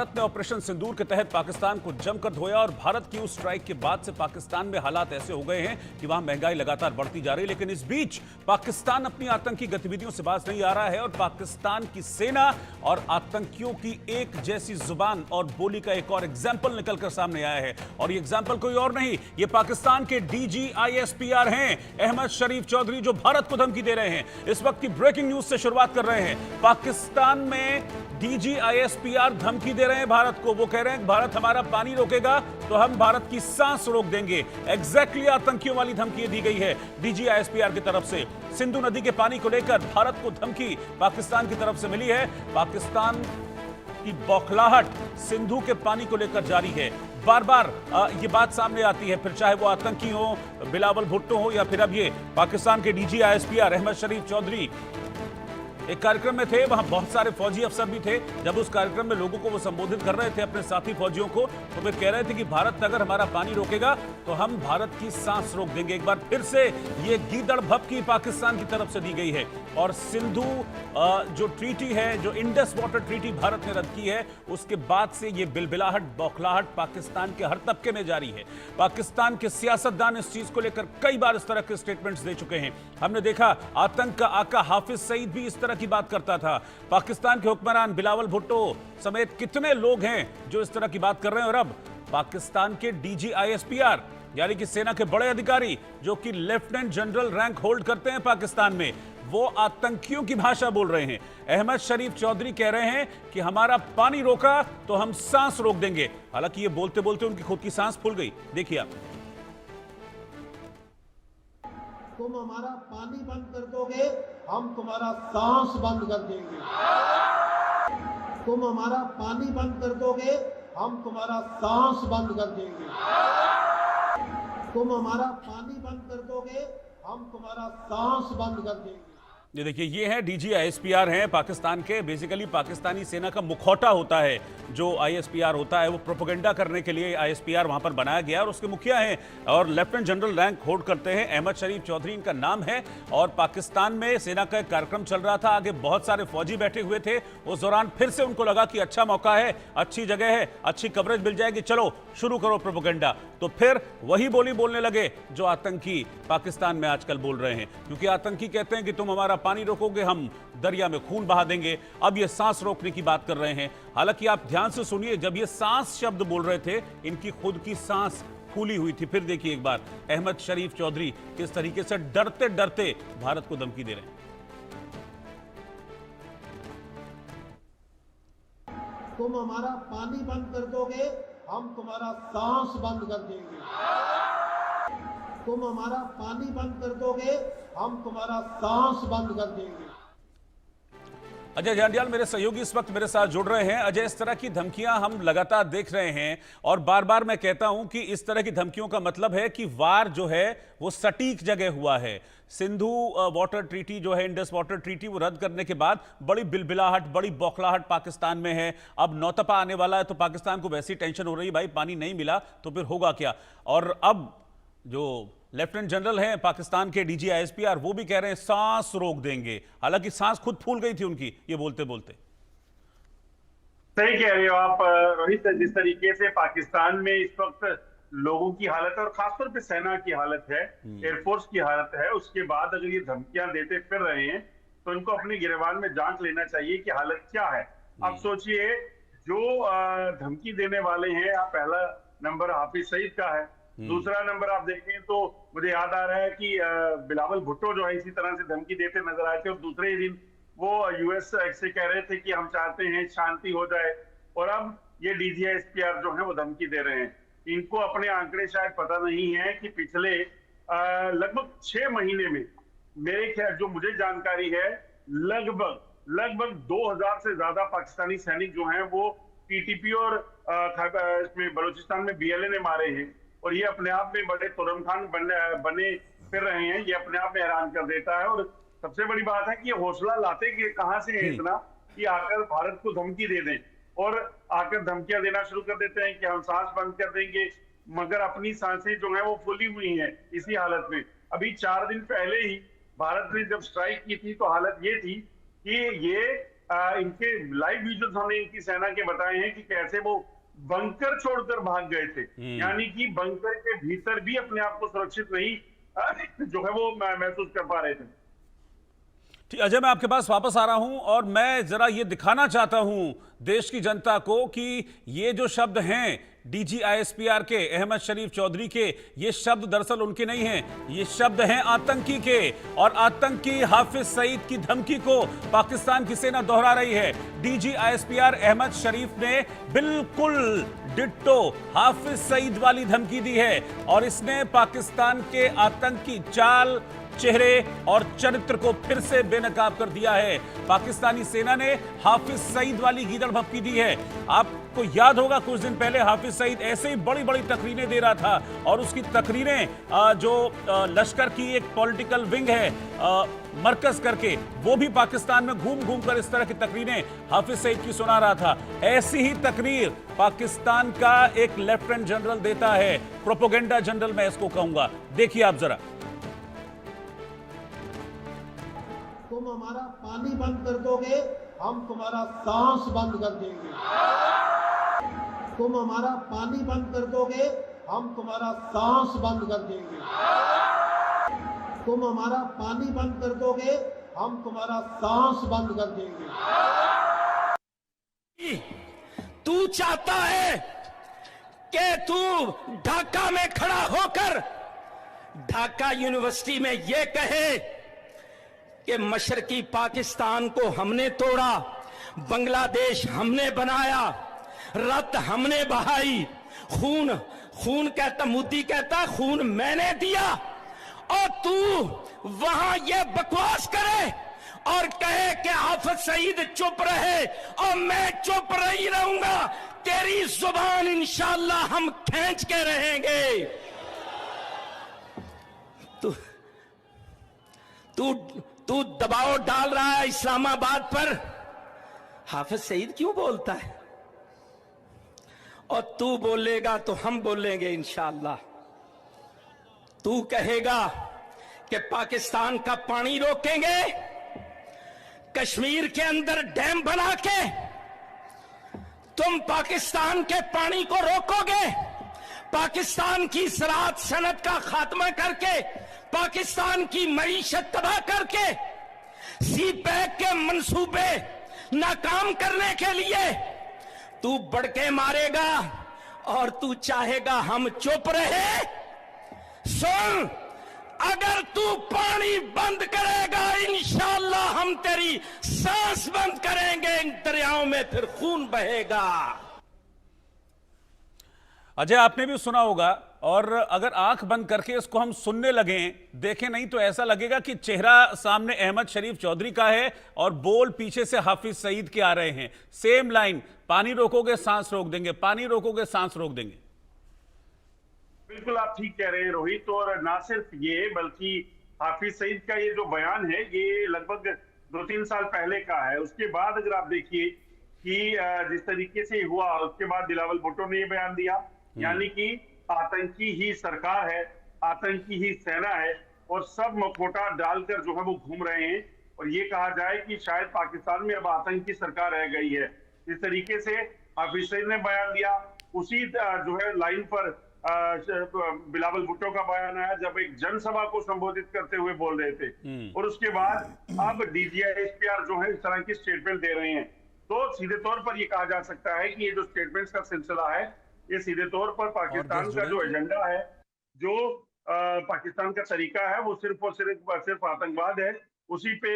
भारत ने ऑपरेशन सिंदूर के तहत पाकिस्तान को जमकर धोया और भारत की उस स्ट्राइक के बाद से पाकिस्तान में हालात ऐसे हो गए हैं कि वहां महंगाई लगातार बढ़ती जा रही है। लेकिन इस बीच पाकिस्तान अपनी आतंकी गतिविधियों से बाज नहीं आ रहा है और पाकिस्तान की सेना और आतंकियों की एक जैसी जुबान और बोली का एक और एग्जाम्पल निकलकर सामने आया है। और ये एग्जाम्पल कोई और नहीं, ये पाकिस्तान के DGISPR हैं अहमद शरीफ चौधरी, जो भारत को धमकी दे रहे हैं। इस वक्त की ब्रेकिंग न्यूज से शुरुआत कर रहे हैं। पाकिस्तान में DGISPR धमकी दे रहे हैं भारत को। वो कह रहे हैं भारत हमारा पानी रोकेगा तो हम भारत की सांस रोक देंगे। एग्जैक्टली आतंकियों वाली धमकी दी गई है DGISPR की तरफ से। सिंधु नदी के पानी को लेकर भारत को धमकी पाकिस्तान की तरफ से मिली है। पाकिस्तान की बौखलाहट सिंधु के पानी को लेकर जारी है। बार बार ये बात सामने आती है, फिर चाहे वो आतंकी हो, बिलावल भुट्टो हो, या फिर अब ये पाकिस्तान के DGISPR अहमद शरीफ चौधरी एक कार्यक्रम में थे। वहां बहुत सारे फौजी अफसर भी थे। जब उस कार्यक्रम में लोगों को वो संबोधित कर रहे थे, अपने साथी फौजियों को, तो वे कह रहे थे कि भारत अगर हमारा पानी रोकेगा तो हम भारत की सांस रोक देंगे। एक बार फिर से ये गीदड़ भभकी पाकिस्तान की तरफ से दी गई है। और सिंधु जो ट्रीटी है, जो इंडस वाटर ट्रीटी भारत ने रद्द की है, उसके बाद से ये बिलबिलाहट, बौखलाहट पाकिस्तान के हर तबके में जारी है। पाकिस्तान के सियासतदान इस चीज को लेकर कई बार इस तरह के स्टेटमेंट्स दे चुके हैं। हमने देखा आतंक का आका हाफिज सईद भी इस तरह की बात करता था। पाकिस्तान के हुक्मरान बिलावल भुट्टो समेत कितने लोग हैं जो इस तरह की बात कर रहे हैं। और अब पाकिस्तान के DGISPR यानी कि सेना के बड़े अधिकारी, जो कि लेफ्टिनेंट जनरल रैंक होल्ड करते हैं पाकिस्तान में, वो आतंकियों की भाषा बोल रहे हैं। अहमद शरीफ चौधरी कह रहे हैं कि हमारा पानी रोका तो हम सांस रोक देंगे। हालांकि ये बोलते बोलते उनकी खुद की सांस फूल गई। देखिए आप। तुम हमारा पानी बंद कर दोगे, हम तुम्हारा सांस बंद कर देंगे। तुम हमारा पानी बंद कर दोगे, हम तुम्हारा सांस बंद कर देंगे। तुम हमारा पानी बंद कर दोगे, हम तुम्हारा सांस बंद कर देंगे। ये देखिए, ये है DGISPR हैं पाकिस्तान के। बेसिकली पाकिस्तानी सेना का मुखौटा होता है जो ISPR होता है। वो प्रोपेगेंडा करने के लिए ISPR वहां पर बनाया गया और उसके मुखिया हैं और लेफ्टिनेंट जनरल रैंक होल्ड करते हैं। अहमद शरीफ चौधरी इनका नाम है। और पाकिस्तान में सेना का एक कार्यक्रम चल रहा था, आगे बहुत सारे फौजी बैठे हुए थे। उस दौरान फिर से उनको लगा कि अच्छा मौका है, अच्छी जगह है, अच्छी कवरेज मिल जाएगी, चलो शुरू करो प्रोपेगेंडा। तो फिर वही बोली बोलने लगे जो आतंकी पाकिस्तान में आजकल बोल रहे हैं। क्योंकि आतंकी कहते हैं कि तुम हमारा पानी रोकोगे, हम दरिया में खून बहा देंगे। अब ये सांस रोकने की बात कर रहे हैं। हालांकि आप ध्यान से सुनिए, जब ये सांस शब्द बोल रहे थे, इनकी खुद की सांस फूली हुई थी। फिर देखिए एक बार अहमद शरीफ चौधरी किस तरीके से डरते डरते भारत को धमकी दे रहे हैं। तुम हमारा पानी बंद कर दोगे, हम तुम्हारा सांस बंद कर देंगे। तुम हमारा पानी बंद कर दोगे, हम तुम्हारा सांस बंद कर देंगे। अजय जांडियाल मेरे सहयोगी इस वक्त मेरे साथ जुड़ रहे हैं। अजय, इस तरह की धमकियां हम लगातार देख रहे हैं और बार बार मैं कहता हूं कि इस तरह की धमकियों का मतलब है कि वार जो है वो सटीक जगह हुआ है। सिंधु वाटर ट्रीटी जो है, इंडस वाटर ट्रीटी, वो रद्द करने के बाद बड़ी बिलबिलाहट, बड़ी बौखलाहट पाकिस्तान में है। अब नौतपा आने वाला है तो पाकिस्तान को वैसी टेंशन हो रही है, भाई पानी नहीं मिला तो फिर होगा क्या। और अब जो लेफ्टिनेंट जनरल हैं पाकिस्तान के DGISPR, वो भी कह रहे हैं सांस रोक देंगे। हालांकि सांस खुद फूल गई थी उनकी ये बोलते बोलते। सही कह रहे हो आप रोहित। जिस तरीके से पाकिस्तान में इस वक्त लोगों की हालत है और खासतौर पे सेना की हालत है, एयरफोर्स की हालत है, उसके बाद अगर ये धमकियां देते फिर रहे हैं तो इनको अपने गिरबान में जांच लेना चाहिए कि हालत क्या है। अब सोचिए, जो धमकी देने वाले हैं, पहला नंबर हाफिज सईद का है, दूसरा नंबर आप देखें तो मुझे याद आ रहा है कि बिलावल भुट्टो जो है इसी तरह से धमकी देते नजर आए थे। और दूसरे ही दिन वो US से कह रहे थे कि हम चाहते हैं शांति हो जाए। और अब ये DGISPR जो है वो धमकी दे रहे हैं। इनको अपने आंकड़े शायद पता नहीं है कि पिछले लगभग 6 महीने में, मेरे ख्याल जो मुझे जानकारी है, लगभग 2000 से ज्यादा पाकिस्तानी सैनिक जो हैं वो TTP और इसमें बलूचिस्तान में BLA ने मारे हैं। और ये अपने आप में बड़े तुरमखान बने फिर रहे हैं। ये अपने आप में हैरान कर देता है। और सबसे बड़ी बात है कि ये हौसला लाते कि कहां से है इतना कि आकर भारत को धमकी दे दें और आकर धमकियां देना शुरू कर देते हैं कि हम सांस बंद कर देंगे, मगर अपनी सांसें जो है वो फूली हुई हैं इसी हालत में। अभी 4 दिन पहले ही भारत ने जब स्ट्राइक की थी तो हालत ये थी कि ये इनके लाइव विजुअल्स हमने इनकी सेना के बताए हैं कि कैसे वो बंकर छोड़कर भाग गए थे, यानी कि बंकर के भीतर भी अपने आप को सुरक्षित नहीं जो है वो महसूस कर पा रहे थे। ठीक, अजय, मैं आपके पास वापस आ रहा हूं और मैं जरा ये दिखाना चाहता हूं देश की जनता को कि ये जो शब्द हैं DGISPR के अहमद शरीफ चौधरी के, ये शब्द दरअसल उनके नहीं हैं, ये शब्द हैं आतंकी के। और आतंकी हाफिज सईद की धमकी को पाकिस्तान की सेना दोहरा रही है। DGISPR अहमद शरीफ ने बिल्कुल डिट्टो हाफिज सईद वाली धमकी दी है और इसने पाकिस्तान के आतंकी चाल, चेहरे और चरित्र को फिर से बेनकाब कर दिया है। पाकिस्तानी सेना ने हाफिज सईद वाली गीदड़ भपकी दी है। आपको याद होगा कुछ दिन पहले हाफिज सईद ऐसे ही बड़ी बड़ी तकरीरें दे रहा था और उसकी तकरीरें जो लश्कर की एक पॉलिटिकल विंग है मरकज करके, वो भी पाकिस्तान में घूम घूम कर इस तरह की तकरीरें हाफिज सईद की सुना रहा था। ऐसी ही तकरीर पाकिस्तान का एक लेफ्टिनेंट जनरल देता है, प्रोपोगेंडा जनरल मैं इसको कहूंगा। देखिए आप जरा। तुम हमारा पानी बंद कर दोगे, हम तुम्हारा सांस बंद कर देंगे। तुम हमारा पानी बंद कर दोगे, हम तुम्हारा सांस बंद कर देंगे। तुम हमारा पानी बंद कर दोगे, हम तुम्हारा सांस बंद कर देंगे। तू चाहता है कि तू ढाका में खड़ा होकर ढाका यूनिवर्सिटी में यह कहे कि मशरकी पाकिस्तान को हमने तोड़ा, बांग्लादेश हमने बनाया, रत हमने बहाई, खून कहता, मोदी कहता खून मैंने दिया, और तू वहां ये बकवास करे और कहे कि हाफिज सईद चुप रहे और मैं चुप नहीं रहूंगा। तेरी जुबान इंशाअल्लाह हम खींच के रहेंगे। तू दबाव डाल रहा है इस्लामाबाद पर। हाफिज सईद क्यों बोलता है? और तू बोलेगा तो हम बोलेंगे इंशाअल्लाह। तू कहेगा कि पाकिस्तान का पानी रोकेंगे, कश्मीर के अंदर डैम बना के तुम पाकिस्तान के पानी को रोकोगे, पाकिस्तान की ज़राअत सनत का खात्मा करके, पाकिस्तान की मईशत तबाह करके, सी पैक के मंसूबे नाकाम करने के लिए तू बड़के मारेगा और तू चाहेगा हम चुप रहे। सुन, अगर तू पानी बंद करेगा इंशाअल्लाह हम तेरी सांस बंद करेंगे, इन दरियाओं में फिर खून बहेगा। अजय, आपने भी सुना होगा, और अगर आंख बंद करके इसको हम सुनने लगें, देखें नहीं तो ऐसा लगेगा कि चेहरा सामने अहमद शरीफ चौधरी का है और बोल पीछे से हाफिज सईद के आ रहे हैं। सेम लाइन, पानी रोकोगे सांस रोक देंगे, पानी रोकोगे सांस रोक देंगे। बिल्कुल आप ठीक कह रहे हैं रोहित, और ना सिर्फ ये बल्कि हाफिज सईद का ये जो बयान है ये लगभग 2-3 साल पहले का है। उसके बाद अगर आप देखिए कि जिस तरीके से हुआ, उसके बाद बिलावल भुट्टो ने ये बयान दिया, यानी कि आतंकी ही सरकार है, आतंकी ही सेना है और सब मखोटा डालकर जो है वो घूम रहे हैं, और ये कहा जाए कि शायद पाकिस्तान में अब आतंकी सरकार रह गई है। इस तरीके से हाफिज सईद ने बयान दिया। उसी जो है लाइन पर बिलावल भुट्टो का बयान आया जब एक जनसभा को संबोधित करते हुए बोल रहे थे, और उसके बाद अब DGISPR जो है इस तरह की स्टेटमेंट दे रहे हैं। तो सीधे तौर पर ये कहा जा सकता है कि ये जो स्टेटमेंट्स का सिलसिला है ये सीधे तौर पर पाकिस्तान का जो एजेंडा है, जो पाकिस्तान का तरीका है, वो सिर्फ और सिर्फ आतंकवाद है, उसी पे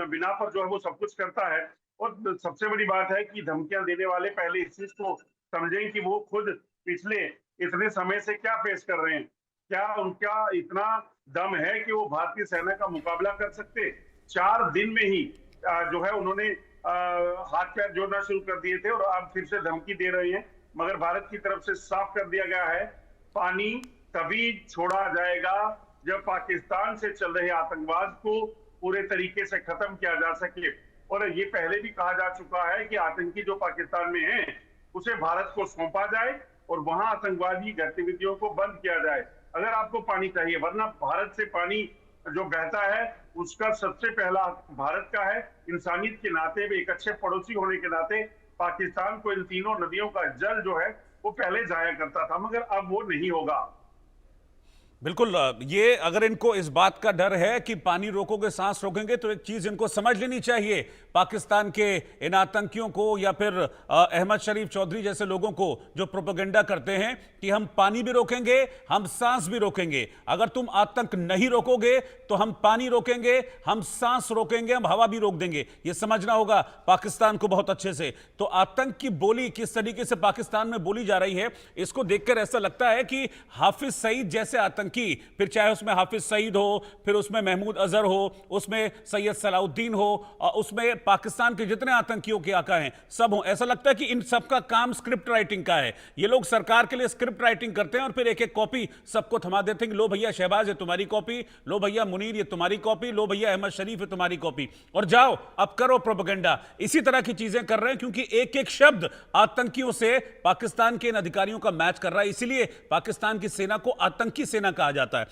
बिना पर जो है वो सब कुछ करता है। और सबसे बड़ी बात है कि धमकियां देने वाले पहले इस चीज को समझें कि वो खुद पिछले इतने समय से क्या फेस कर रहे हैं। क्या उनका इतना दम है कि वो भारतीय सेना का मुकाबला कर सकते? 4 दिन में ही जो है उन्होंने हाथ पैर जोड़ना शुरू कर दिए थे और अब फिर से धमकी दे रहे हैं। मगर भारत की तरफ से साफ कर दिया गया है, पानी तभी छोड़ा जाएगा जब पाकिस्तान से चल रहे आतंकवाद को पूरे तरीके से खत्म किया जा सके। और ये पहले भी कहा जा चुका है कि आतंकी जो पाकिस्तान में है उसे भारत को सौंपा जाए और वहां आतंकवादी गतिविधियों को बंद किया जाए अगर आपको पानी चाहिए, वरना भारत से पानी जो बहता है उसका सबसे पहला भारत का है। इंसानियत के नाते, एक अच्छे पड़ोसी होने के नाते पाकिस्तान को इन तीनों नदियों का जल जो है वो पहले जाया करता था, मगर अब वो नहीं होगा। बिल्कुल, ये अगर इनको इस बात का डर है कि पानी रोकोगे सांस रोकेंगे, तो एक चीज इनको समझ लेनी चाहिए, पाकिस्तान के इन आतंकियों को या फिर अहमद शरीफ चौधरी जैसे लोगों को जो प्रोपेगेंडा करते हैं कि हम पानी भी रोकेंगे, हम सांस भी रोकेंगे। अगर तुम आतंक नहीं रोकोगे तो हम पानी रोकेंगे, हम सांस रोकेंगे, हम हवा भी रोक देंगे। ये समझना होगा पाकिस्तान को बहुत अच्छे से। तो आतंक की बोली किस तरीके से पाकिस्तान में बोली जा रही है, इसको देखकर ऐसा लगता है कि हाफिज सईद जैसे आतंकी, फिर चाहे उसमें हाफिज सईद हो, फिर उसमें महमूद अजहर हो, उसमें सैयद सलाउद्दीन हो, उसमें पाकिस्तान के जितने आतंकियों के आका हैं सब हो, ऐसा लगता है कि इन सबका काम स्क्रिप्ट राइटिंग का है। ये लोग सरकार के लिए स्क्रिप्ट राइटिंग करते हैं और फिर एक एक कॉपी सबको थमा देते हैं कि लो भैया शहबाज है तुम्हारी कॉपी, लो भैया मुनीर ये तुम्हारी कॉपी, लो भैया अहमद शरीफ है तुम्हारी कॉपी, और जाओ अब करो प्रोपेगेंडा। इसी तरह की चीजें कर रहे हैं क्योंकि एक एक शब्द आतंकियों से पाकिस्तान के इन अधिकारियों का मैच कर रहा है, इसीलिए पाकिस्तान की सेना को आतंकी सेना कहा जाता है।